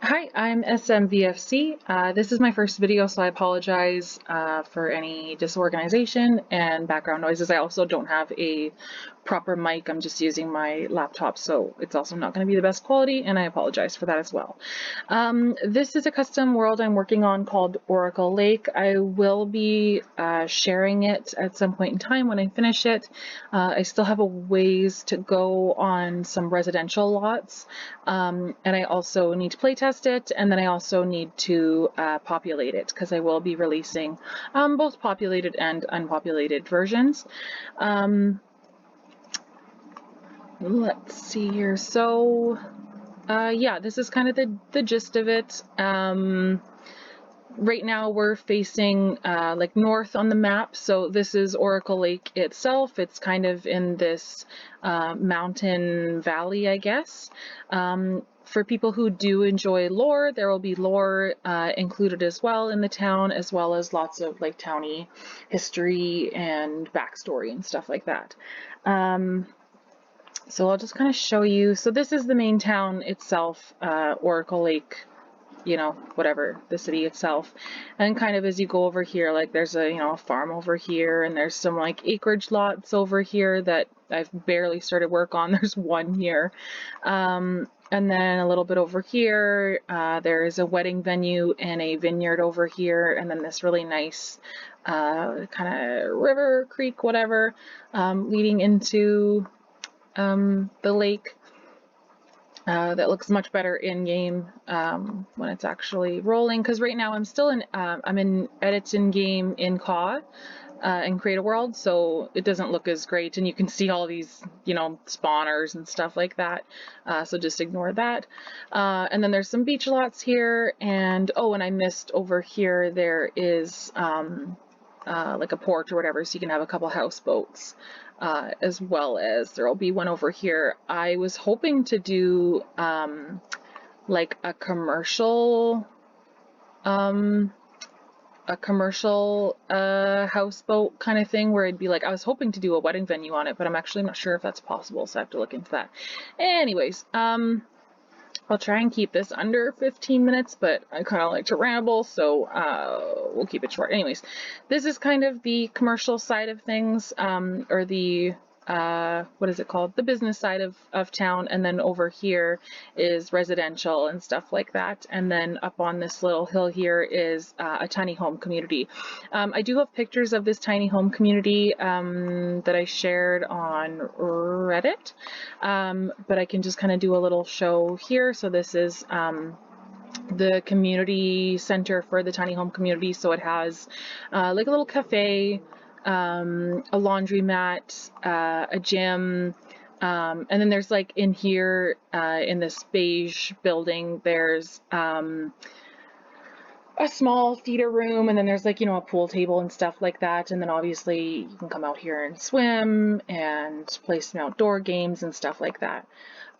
Hi, I'm SMVFC. This is my first video, so I apologize for any disorganization and background noises. I also don't have a proper mic. I'm just using my laptop, so it's also not going to be the best quality, and I apologize for that as well. This is a custom world I'm working on called Oracle Lake. I will be sharing it at some point in time when I finish it. I still have a ways to go on some residential lots, and I also need to playtest it, and then I also need to populate it because I will be releasing both populated and unpopulated versions. Let's see here. So yeah, this is kind of the gist of it. Right now we're facing like north on the map, so this is Oracle Lake itself. It's kind of in this mountain valley, I guess. For people who do enjoy lore, there will be lore included as well in the town, as well as lots of like towny history and backstory and stuff like that. So I'll just kind of show you. So this is the main town itself, Oracle Lake, you know, whatever, the city itself. And kind of as you go over here, like there's a, a farm over here, and there's some like acreage lots over here that I've barely started work on. There's one here. And then a little bit over here, there is a wedding venue and a vineyard over here, and then this really nice kind of river, creek, whatever, leading into the lake. That looks much better in game when it's actually rolling, because right now I'm still in I'm in edits in game in CAW in Create a World, so it doesn't look as great, and you can see all these spawners and stuff like that, so just ignore that. And then there's some beach lots here, and oh, and I missed over here there is like a porch or whatever, so you can have a couple houseboats, as well as there will be one over here. I was hoping to do like a commercial houseboat kind of thing, where it'd be like, I was hoping to do a wedding venue on it, but I'm actually not sure if that's possible, so I have to look into that. Anyways, I'll try and keep this under 15 minutes, but I kind of like to ramble, so we'll keep it short. Anyways, this is kind of the commercial side of things, or the, what is it called? The business side of town, and then over here is residential and stuff like that. And then up on this little hill here is a tiny home community. I do have pictures of this tiny home community that I shared on Reddit, but I can just kind of do a little show here. So this is the community center for the tiny home community. So it has like a little cafe, a laundromat, a gym, and then there's like in here in this beige building, there's a small theater room, and then there's like, a pool table and stuff like that. And then obviously you can come out here and swim and play some outdoor games and stuff like that.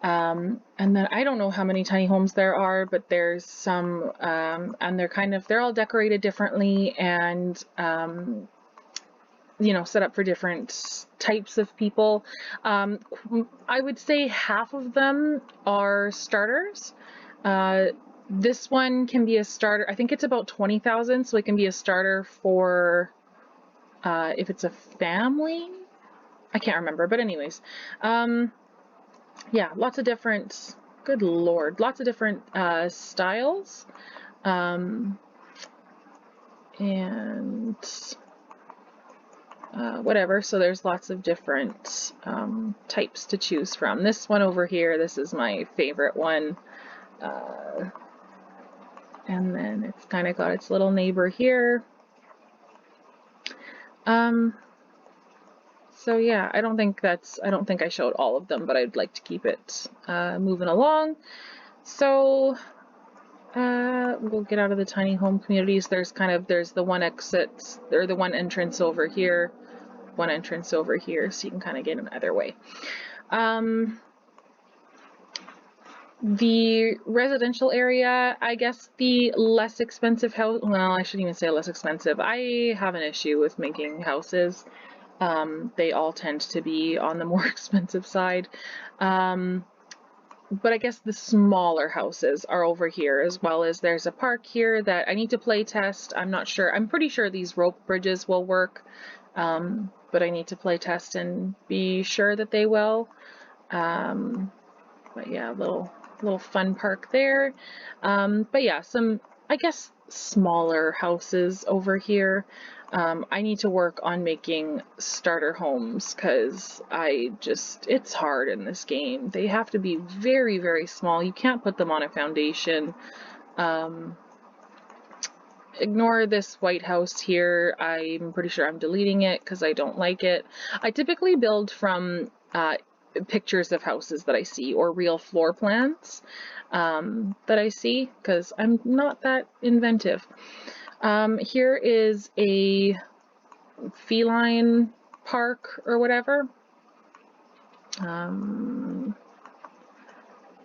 And then I don't know how many tiny homes there are, but there's some, and they're all decorated differently, and set up for different types of people. I would say half of them are starters. This one can be a starter. I think it's about 20,000, so it can be a starter for if it's a family. I can't remember, but anyways, yeah, lots of different. Good lord, lots of different styles, and whatever. So there's lots of different types to choose from. This one over here, this is my favorite one. And then it's kind of got its little neighbor here. So yeah, I don't think I showed all of them, but I'd like to keep it moving along. So we'll get out of the tiny home communities. There's the one exit, or the one entrance over here, one entrance over here, so you can kind of get in either way. The residential area, I guess the less expensive house, well, I shouldn't even say less expensive. I have an issue with making houses. They all tend to be on the more expensive side. but I guess the smaller houses are over here, as well as there's a park here that I need to play test. I'm not sure. I'm pretty sure these rope bridges will work, but I need to play test and be sure that they will. But yeah, little fun park there. But yeah, some, I guess, smaller houses over here. I need to work on making starter homes because it's hard in this game. They have to be very, very small. You can't put them on a foundation. Ignore this white house here. I'm pretty sure I'm deleting it because I don't like it. I typically build from pictures of houses that I see or real floor plans that I see because I'm not that inventive. Here is a feline park or whatever. And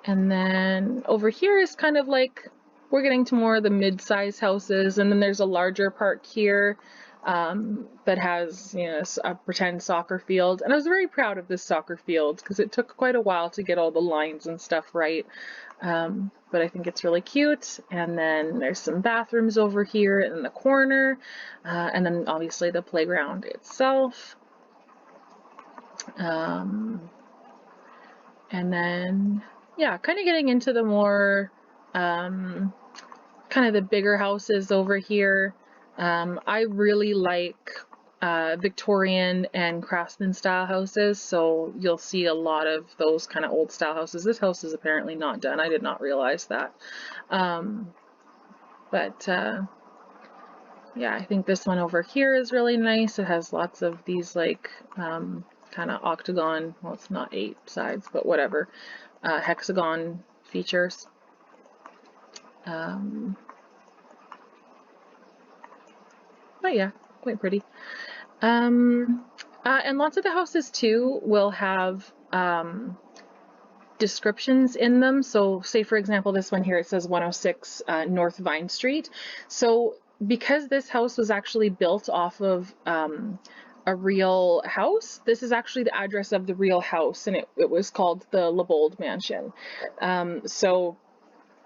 then over here is kind of like, we're getting to more of the mid-size houses, and then there's a larger park here that has, you know, a pretend soccer field. And I was very proud of this soccer field because it took quite a while to get all the lines and stuff right. But I think it's really cute. And then there's some bathrooms over here in the corner, and then obviously the playground itself. And then, yeah, kind of getting into the more kind of the bigger houses over here. I really like Victorian and Craftsman style houses, so you'll see a lot of those kind of old style houses. This house is apparently not done. I did not realize that. Yeah, I think this one over here is really nice. It has lots of these like kind of octagon, well, it's not 8 sides, but whatever, hexagon features. But yeah, quite pretty. And lots of the houses too will have descriptions in them. So say for example, this one here, it says 106 North Vine Street. So because this house was actually built off of a real house, this is actually the address of the real house, and it was called the LeBold Mansion. So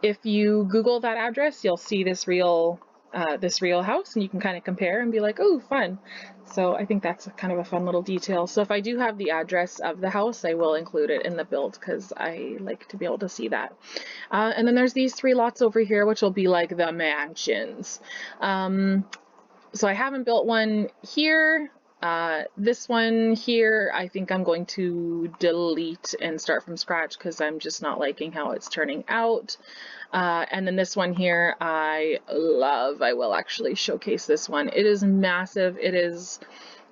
if you Google that address, you'll see this real house, and you can kind of compare and be like, oh, fun. So I think that's kind of a fun little detail. So if I do have the address of the house, I will include it in the build because I like to be able to see that. And then there's these 3 lots over here, which will be like the mansions. So I haven't built one here. This one here, I think I'm going to delete and start from scratch because I'm just not liking how it's turning out. And then this one here, I love. I will actually showcase this one. It is massive. It is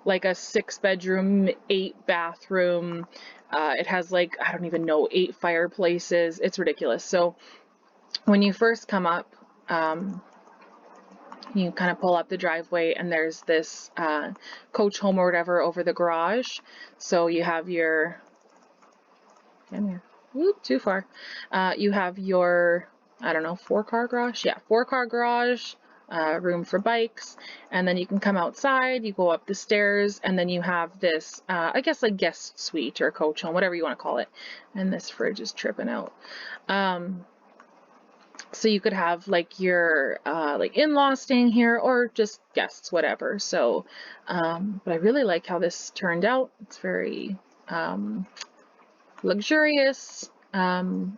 like a 6-bedroom, 8-bathroom. It has like, I don't even know, 8 fireplaces. It's ridiculous. So when you first come up, you kind of pull up the driveway and there's this coach home or whatever over the garage. So you have your, whoop, too far. You have your, I don't know, 4-car garage? Yeah, 4-car garage, room for bikes. And then you can come outside, you go up the stairs, and then you have this, I guess, like guest suite or coach home, whatever you want to call it. And this fridge is tripping out. So you could have like your like in-laws staying here or just guests, whatever. So, but I really like how this turned out. It's very luxurious and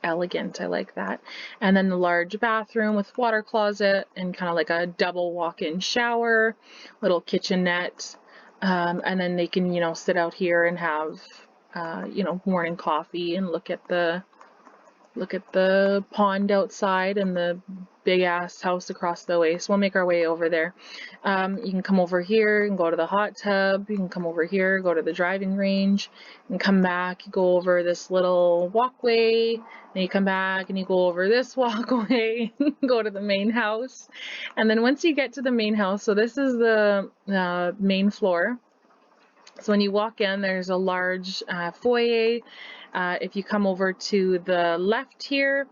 elegant. I like that. And then the large bathroom with water closet and kind of like a double walk-in shower, little kitchenette. And then they can, you know, sit out here and have, you know, morning coffee and look at the pond outside and the big ass house across the way. So we'll make our way over there. You can come over here and go to the hot tub. You can come over here, go to the driving range, and come back. You go over this little walkway, and you come back and you go over this walkway, go to the main house. And then once you get to the main house, so this is the main floor. So when you walk in, there's a large foyer. If you come over to the left here,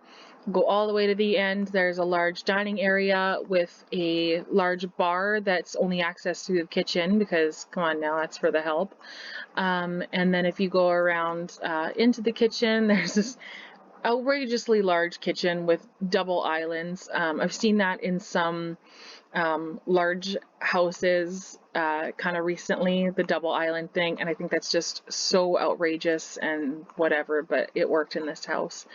go all the way to the end, there's a large dining area with a large bar that's only accessed through the kitchen because, come on now, that's for the help. And then if you go around into the kitchen, there's this outrageously large kitchen with double islands. I've seen that in some large houses kind of recently, the double island thing, and I think that's just so outrageous and whatever, but it worked in this house.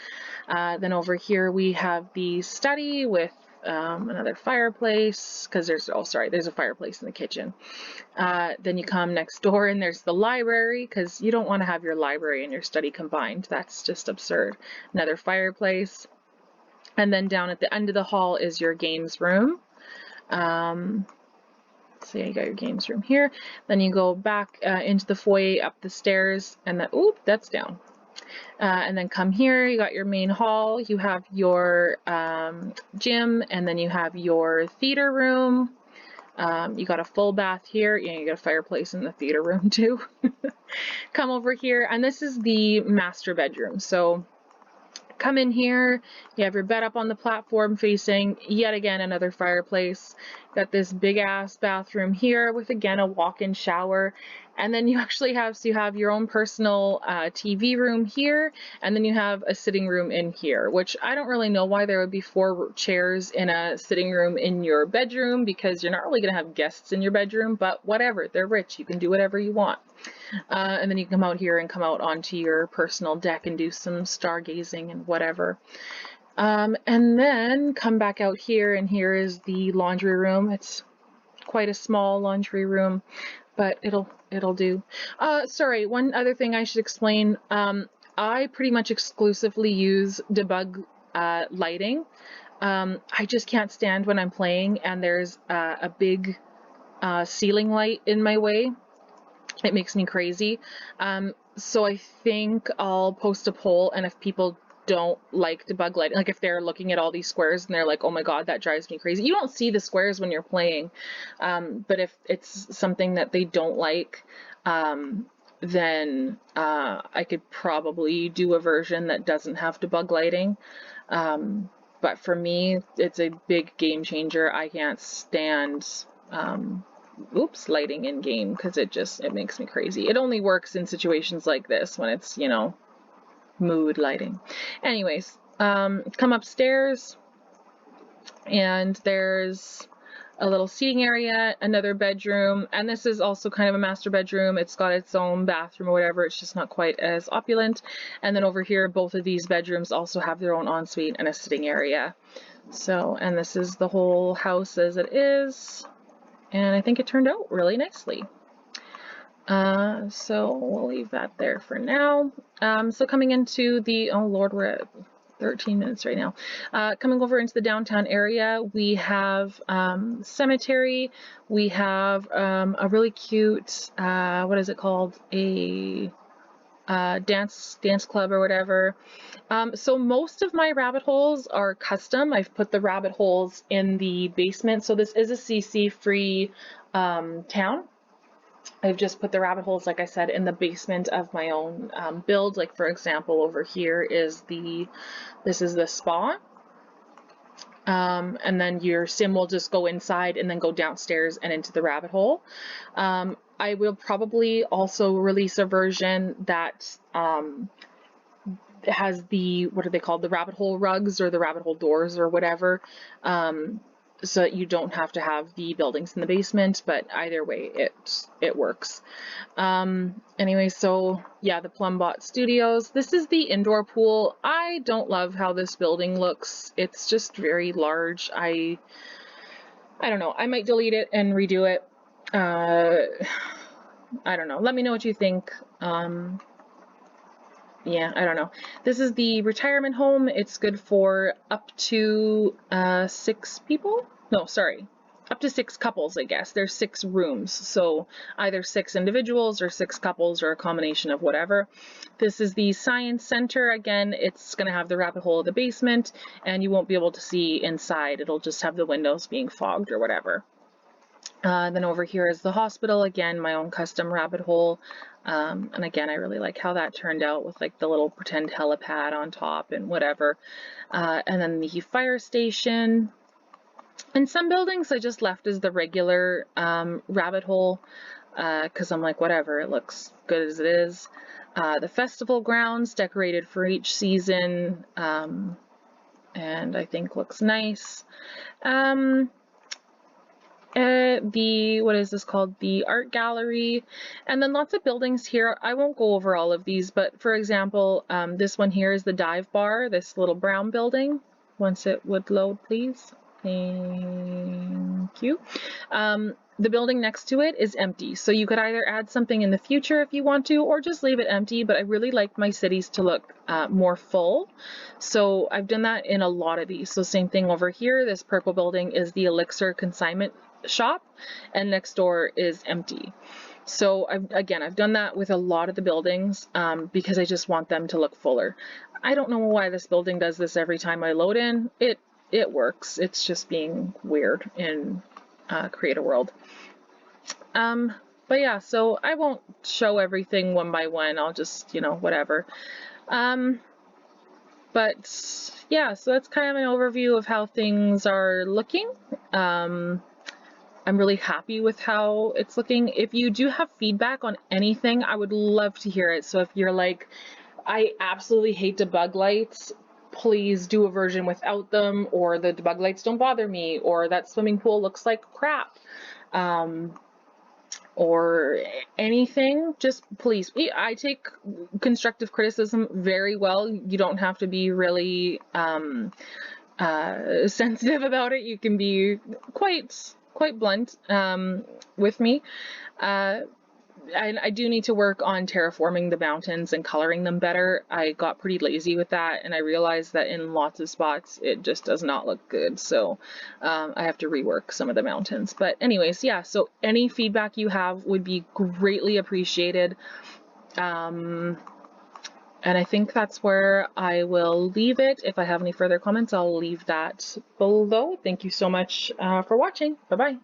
Then over here we have the study with another fireplace, because there's a fireplace in the kitchen. Then you come next door and there's the library, because you don't want to have your library and your study combined. That's just absurd. Another fireplace. And then down at the end of the hall is your games room. So you got your games room here. Then you go back into the foyer, up the stairs, and then, oop, that's down. And then come here, you got your main hall, you have your gym, and then you have your theater room. You got a full bath here. You got a fireplace in the theater room too. Come over here, and this is the master bedroom. So come in here, you have your bed up on the platform facing yet again another fireplace. Got this big ass bathroom here with again a walk-in shower, and then you actually have your own personal TV room here, and then you have a sitting room in here, which I don't really know why there would be 4 chairs in a sitting room in your bedroom, because you're not really going to have guests in your bedroom, but whatever, they're rich, you can do whatever you want. And then you can come out here and come out onto your personal deck and do some stargazing and whatever. And then come back out here, and here is the laundry room. It's quite a small laundry room, but it'll do. Sorry, one other thing I should explain. I pretty much exclusively use debug lighting. I just can't stand when I'm playing and there's a big ceiling light in my way. It makes me crazy. So I think I'll post a poll, and if people don't like debug lighting, like if they're looking at all these squares and they're like, oh my god, that drives me crazy. You don't see the squares when you're playing, but if it's something that they don't like, then I could probably do a version that doesn't have debug lighting. But for me, it's a big game changer. I can't stand lighting in game, because it makes me crazy. It only works in situations like this when it's, you know, mood lighting. Anyways, come upstairs and there's a little seating area, another bedroom, and this is also kind of a master bedroom. It's got its own bathroom or whatever, it's just not quite as opulent. And then over here, both of these bedrooms also have their own ensuite and a sitting area. So, and this is the whole house as it is. And I think it turned out really nicely. So we'll leave that there for now. So coming into the, oh Lord, we're at 13 minutes right now. Coming over into the downtown area, we have cemetery. We have a really cute, what is it called? A dance club or whatever. So most of my rabbit holes are custom. I've put the rabbit holes in the basement. So this is a CC free town. I've just put the rabbit holes, like I said, in the basement of my own build. Like for example, over here is this is the spa. And then your sim will just go inside and then go downstairs and into the rabbit hole. I will probably also release a version that has the, what are they called, the rabbit hole rugs or the rabbit hole doors or whatever, so that you don't have to have the buildings in the basement, but either way it works. Anyway, so yeah, the Plumbot Studios. This is the indoor pool. I don't love how this building looks. It's just very large. I don't know. I might delete it and redo it. I don't know. Let me know what you think. Yeah, I don't know. This is the retirement home. It's good for up to 6 people. No, sorry. Up to 6 couples, I guess. There's 6 rooms. So either 6 individuals or 6 couples or a combination of whatever. This is the science center. Again, it's going to have the rabbit hole of the basement and you won't be able to see inside. It'll just have the windows being fogged or whatever. Then over here is the hospital. Again, my own custom rabbit hole. And again, I really like how that turned out with like the little pretend helipad on top and whatever. And then the fire station. In some buildings, I just left as the regular rabbit hole. because I'm like, whatever, it looks good as it is. The festival grounds decorated for each season, and I think looks nice. What is this called? The art gallery, and then lots of buildings here. I won't go over all of these, but for example, this one here is the dive bar, this little brown building. Once it would load, please. Thank you. The building next to it is empty, so you could either add something in the future if you want to, or just leave it empty, but I really like my cities to look more full, so I've done that in a lot of these. So same thing over here, this purple building is the Elixir consignment shop, and next door is empty. So I've done that with a lot of the buildings because I just want them to look fuller. I don't know why this building does this every time I load in. It works. It's just being weird in Create a World. But yeah, so I won't show everything one by one. I'll just, whatever. But yeah, so that's kind of an overview of how things are looking. I'm really happy with how it's looking. If you do have feedback on anything, I would love to hear it. So if you're like, I absolutely hate debug lights, please do a version without them, or the debug lights don't bother me, or that swimming pool looks like crap, or anything, just please. I take constructive criticism very well. You don't have to be really sensitive about it. You can be quite blunt with me. I do need to work on terraforming the mountains and coloring them better. I got pretty lazy with that, and I realized that in lots of spots it just does not look good, so I have to rework some of the mountains. But anyways, yeah, so any feedback you have would be greatly appreciated. And I think that's where I will leave it. If I have any further comments, I'll leave that below. Thank you so much for watching. Bye-bye.